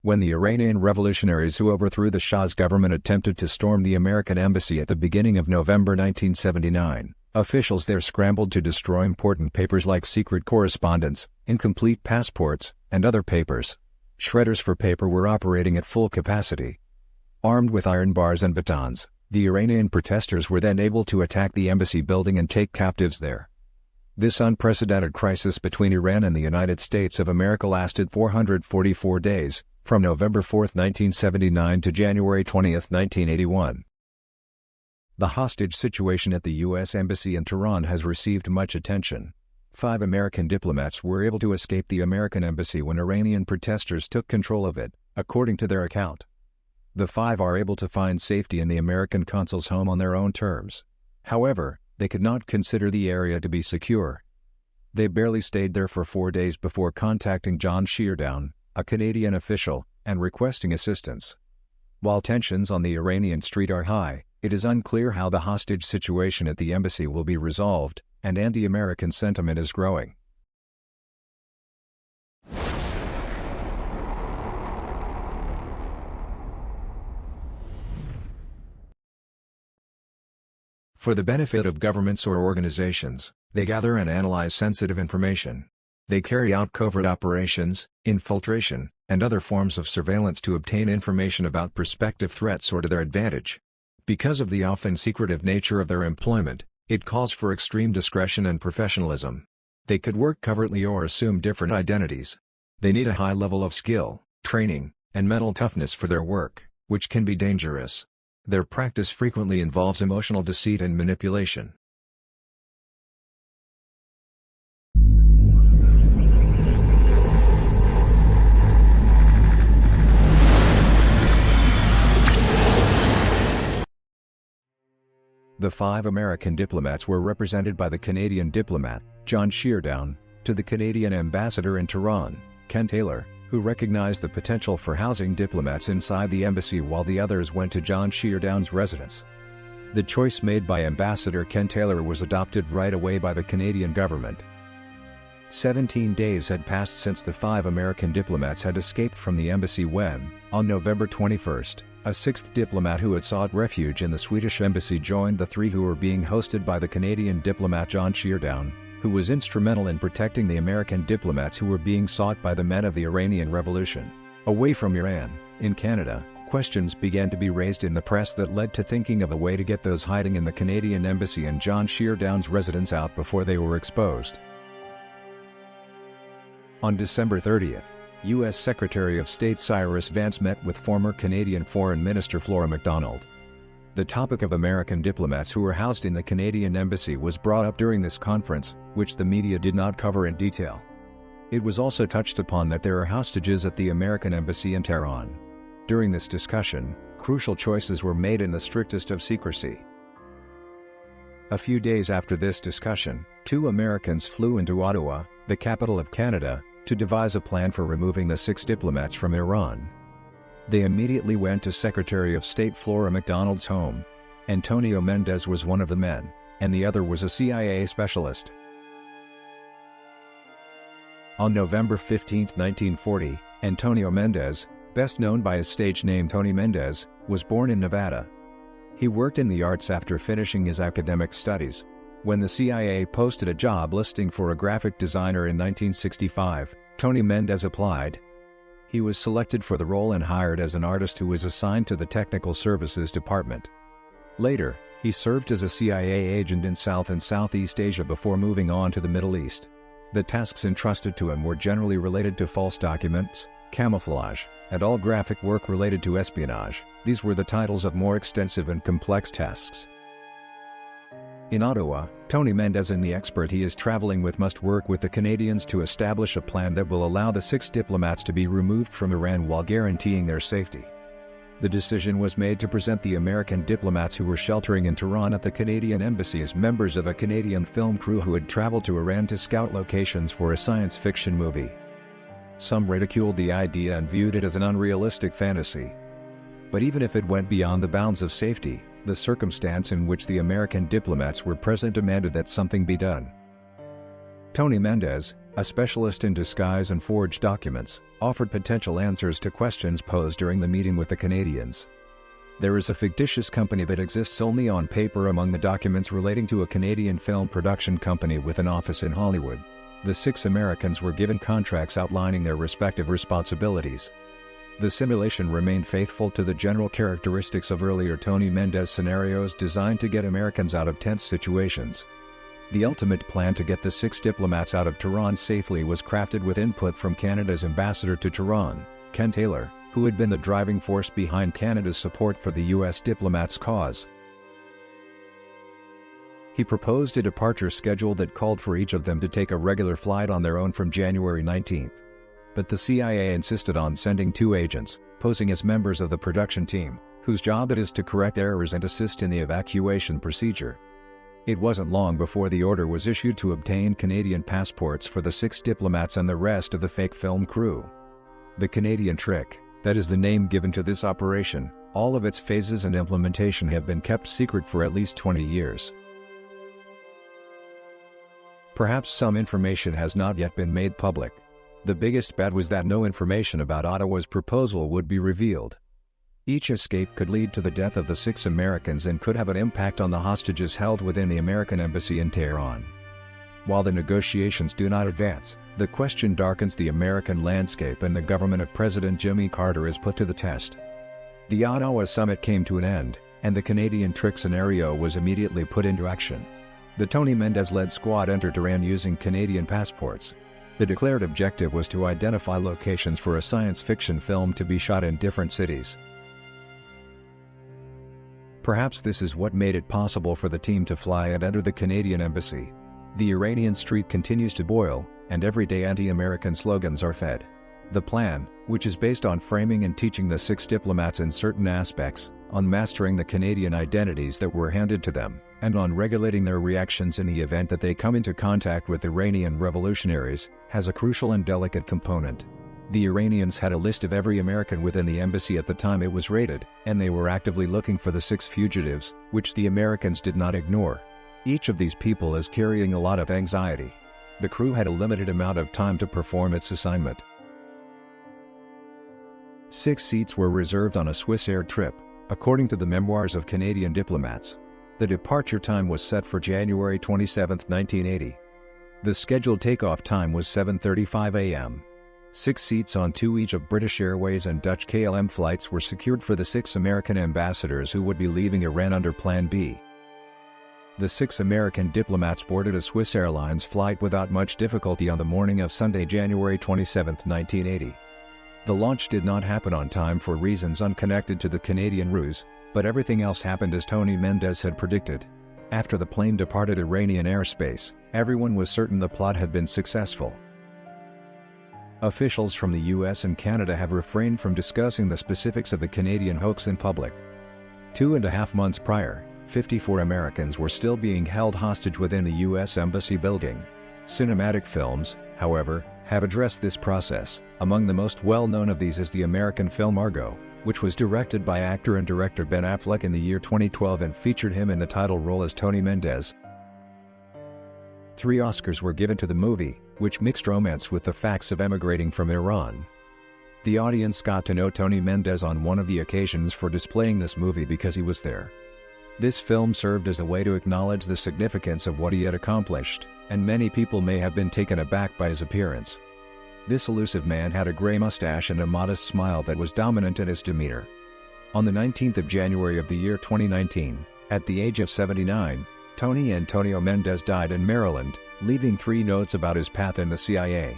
When the Iranian revolutionaries who overthrew the Shah's government attempted to storm the American embassy at the beginning of November 1979, officials there scrambled to destroy important papers like secret correspondence, incomplete passports, and other papers. Shredders for paper were operating at full capacity. Armed with iron bars and batons, the Iranian protesters were then able to attack the embassy building and take captives there. This unprecedented crisis between Iran and the United States of America lasted 444 days, from November 4, 1979 to January 20, 1981. The hostage situation at the U.S. Embassy in Tehran has received much attention. 5 American diplomats were able to escape the American embassy when Iranian protesters took control of it, according to their account. The 5 are able to find safety in the American consul's home on their own terms. However, they could not consider the area to be secure. They barely stayed there for 4 days before contacting John Sheardown, a Canadian official, and requesting assistance. While tensions on the Iranian street are high, it is unclear how the hostage situation at the embassy will be resolved, and anti-American sentiment is growing. For the benefit of governments or organizations, they gather and analyze sensitive information. They carry out covert operations, infiltration, and other forms of surveillance to obtain information about prospective threats or to their advantage. Because of the often secretive nature of their employment, it calls for extreme discretion and professionalism. They could work covertly or assume different identities. They need a high level of skill, training, and mental toughness for their work, which can be dangerous. Their practice frequently involves emotional deceit and manipulation. The 5 American diplomats were represented by the Canadian diplomat, John Sheardown, to the Canadian ambassador in Tehran, Ken Taylor, who recognized the potential for housing diplomats inside the embassy, while the others went to John Sheardown's residence. The choice made by Ambassador Ken Taylor was adopted right away by the Canadian government. 17 days had passed since the 5 American diplomats had escaped from the embassy when, on November 21, a 6th diplomat who had sought refuge in the Swedish embassy joined the 3 who were being hosted by the Canadian diplomat John Sheardown, who was instrumental in protecting the American diplomats who were being sought by the men of the Iranian Revolution. Away from Iran, in Canada, questions began to be raised in the press that led to thinking of a way to get those hiding in the Canadian embassy and John Sheardown's residence out before they were exposed. On December 30th, U.S. Secretary of State Cyrus Vance met with former Canadian Foreign Minister Flora MacDonald. The topic of American diplomats who were housed in the Canadian embassy was brought up during this conference, which the media did not cover in detail. It was also touched upon that there are hostages at the American embassy in Tehran. During this discussion, crucial choices were made in the strictest of secrecy. A few days after this discussion, 2 Americans flew into Ottawa, the capital of Canada, to devise a plan for removing the 6 diplomats from Iran. They immediately went to Secretary of State Flora MacDonald's home. Antonio Mendez was one of the men, and the other was a CIA specialist. On November 15, 1940, Antonio Mendez, best known by his stage name Tony Mendez, was born in Nevada. He worked in the arts after finishing his academic studies. When the CIA posted a job listing for a graphic designer in 1965, Tony Mendez applied. He was selected for the role and hired as an artist who was assigned to the Technical Services Department. Later, he served as a CIA agent in South and Southeast Asia before moving on to the Middle East. The tasks entrusted to him were generally related to false documents, camouflage, and all graphic work related to espionage. These were the titles of more extensive and complex tasks. In Ottawa, Tony Mendez and the expert he is traveling with must work with the Canadians to establish a plan that will allow the 6 diplomats to be removed from Iran while guaranteeing their safety. The decision was made to present the American diplomats who were sheltering in Tehran at the Canadian embassy as members of a Canadian film crew who had traveled to Iran to scout locations for a science fiction movie. Some ridiculed the idea and viewed it as an unrealistic fantasy. But even if it went beyond the bounds of safety, the circumstance in which the American diplomats were present demanded that something be done. Tony Mendez, a specialist in disguise and forged documents, offered potential answers to questions posed during the meeting with the Canadians. There is a fictitious company that exists only on paper among the documents relating to a Canadian film production company with an office in Hollywood. The 6 Americans were given contracts outlining their respective responsibilities. The simulation remained faithful to the general characteristics of earlier Tony Mendez scenarios designed to get Americans out of tense situations. The ultimate plan to get the 6 diplomats out of Tehran safely was crafted with input from Canada's ambassador to Tehran, Ken Taylor, who had been the driving force behind Canada's support for the U.S. diplomats' cause. He proposed a departure schedule that called for each of them to take a regular flight on their own from January 19. But the CIA insisted on sending 2 agents, posing as members of the production team, whose job it is to correct errors and assist in the evacuation procedure. It wasn't long before the order was issued to obtain Canadian passports for the 6 diplomats and the rest of the fake film crew. The Canadian trick, that is the name given to this operation, all of its phases and implementation have been kept secret for at least 20 years. Perhaps some information has not yet been made public. The biggest bet was that no information about Ottawa's proposal would be revealed. Each escape could lead to the death of the 6 Americans and could have an impact on the hostages held within the American embassy in Tehran. While the negotiations do not advance, the question darkens the American landscape and the government of President Jimmy Carter is put to the test. The Ottawa summit came to an end, and the Canadian trick scenario was immediately put into action. The Tony Mendez-led squad entered Iran using Canadian passports. The declared objective was to identify locations for a science fiction film to be shot in different cities. Perhaps this is what made it possible for the team to fly and enter the Canadian embassy. The Iranian street continues to boil, and everyday anti-American slogans are fed. The plan, which is based on framing and teaching the 6 diplomats in certain aspects, on mastering the Canadian identities that were handed to them, and on regulating their reactions in the event that they come into contact with Iranian revolutionaries, has a crucial and delicate component. The Iranians had a list of every American within the embassy at the time it was raided, and they were actively looking for the 6 fugitives, which the Americans did not ignore. Each of these people is carrying a lot of anxiety. The crew had a limited amount of time to perform its assignment. 6 seats were reserved on a Swiss Air trip, according to the memoirs of Canadian diplomats. The departure time was set for January 27, 1980. The scheduled takeoff time was 7:35 a.m. 6 seats on 2 each of British Airways and Dutch KLM flights were secured for the 6 American ambassadors who would be leaving Iran under Plan B. The 6 American diplomats boarded a Swiss Airlines flight without much difficulty on the morning of Sunday, January 27, 1980. The launch did not happen on time for reasons unconnected to the Canadian ruse, but everything else happened as Tony Mendez had predicted. After the plane departed Iranian airspace, everyone was certain the plot had been successful. Officials from the U.S. and Canada have refrained from discussing the specifics of the Canadian hoax in public. 2.5 months prior, 54 Americans were still being held hostage within the U.S. Embassy building. Cinematic films, however, have addressed this process. Among the most well-known of these is the American film Argo, which was directed by actor and director Ben Affleck in the year 2012 and featured him in the title role as Tony Mendez. 3 Oscars were given to the movie, which mixed romance with the facts of emigrating from Iran. The audience got to know Tony Mendez on one of the occasions for displaying this movie because he was there. This film served as a way to acknowledge the significance of what he had accomplished, and many people may have been taken aback by his appearance. This elusive man had a gray mustache and a modest smile that was dominant in his demeanor. On the 19th of January of the year 2019, at the age of 79, Tony Antonio Mendez died in Maryland, leaving 3 notes about his path in the CIA.